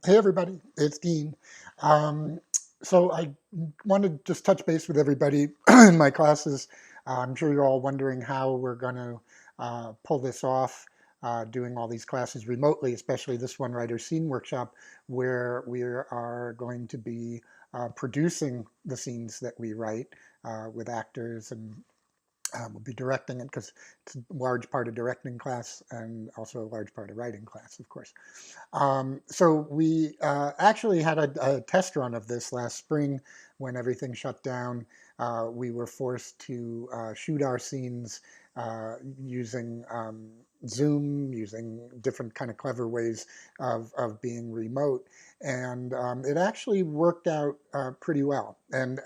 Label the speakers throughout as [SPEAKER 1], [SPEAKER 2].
[SPEAKER 1] Hey everybody, it's Dean. Um, so I wanted to just touch base with everybody in my classes. I'm sure you're all wondering how we're going to pull this off, doing all these classes remotely, especially this one writer scene workshop, where we are going to be producing the scenes that we write with actors and we'll be directing it because it's a large part of directing class and also a large part of writing class, of course. So we actually had a test run of this last spring when everything shut down. We were forced to shoot our scenes using Zoom, using different kind of clever ways of being remote. And it actually worked out pretty well. And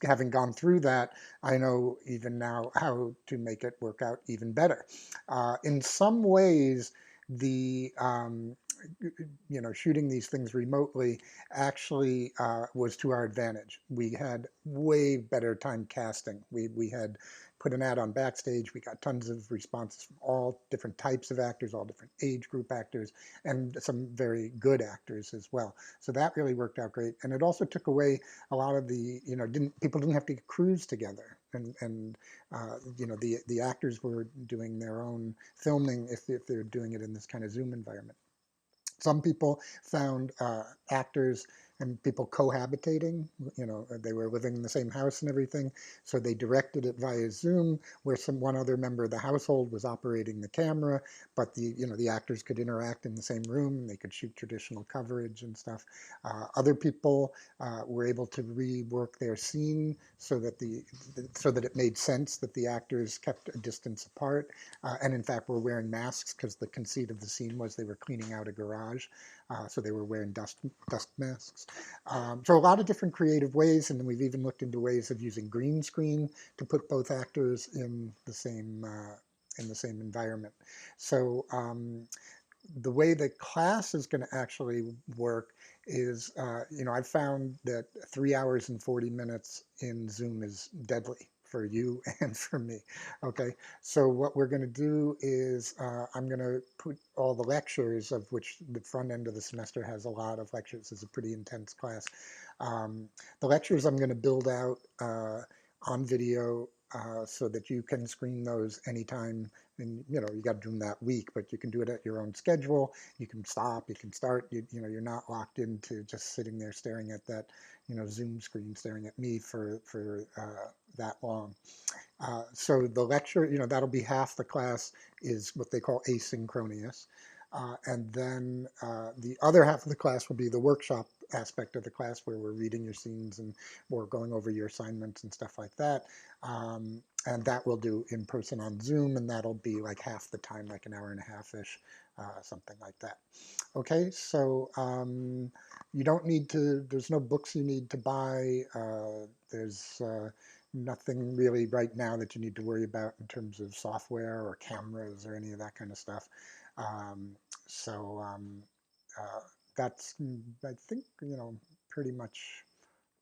[SPEAKER 1] having gone through that, I know even now how to make it work out even better. In some ways, the shooting these things remotely actually was to our advantage. We had way better time casting. We had put an ad on Backstage. We got tons of responses from all different types of actors, all different age group actors, and some very good actors as well. So that really worked out great. And it also took away a lot of the, people didn't have to cruise together. And the actors were doing their own filming if they're doing it in this kind of Zoom environment. Some people found actors and people cohabitating. They were living in the same house and everything, so they directed it via Zoom, where one other member of the household was operating the camera, but the actors could interact in the same room. And they could shoot traditional coverage and stuff. Other people were able to rework their scene so that it made sense that the actors kept a distance apart, and in fact were wearing masks because the conceit of the scene was they were cleaning out a garage, so they were wearing dust masks. So a lot of different creative ways, and then we've even looked into ways of using green screen to put both actors in the same environment. So the way the class is going to actually work is, I've found that 3 hours and 40 minutes in Zoom is deadly for you and for me. Okay, so what we're going to do is I'm going to put all the lectures, of which the front end of the semester has a lot of lectures. It's a pretty intense class. The lectures I'm going to build out on video so that you can screen those anytime. And you got to do them that week, but you can do it at your own schedule. You can stop, you can start. You're not locked into just sitting there staring at that Zoom screen, staring at me for that long. So the lecture, that'll be half the class is what they call asynchronous. And then the other half of the class will be the workshop aspect of the class, where we're reading your scenes and we're going over your assignments and stuff like that. And that we'll do in person on Zoom, and that'll be like half the time, like an hour and a half-ish, something like that. Okay, so you don't need to, there's no books you need to buy. There's nothing really right now that you need to worry about in terms of software or cameras or any of that kind of stuff. Um, so uh, that's, I think, pretty much.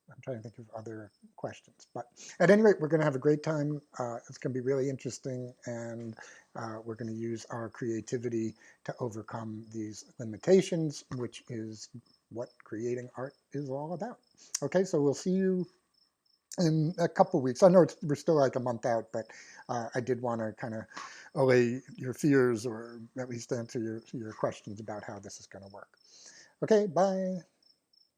[SPEAKER 1] I'm trying to think of other questions, but at any rate, we're going to have a great time. It's going to be really interesting, and we're going to use our creativity to overcome these limitations, which is what creating art is all about. Okay, so we'll see you in a couple weeks. I know we're still like a month out, but I did want to kind of allay your fears, or at least answer your questions about how this is going to work. Okay, bye.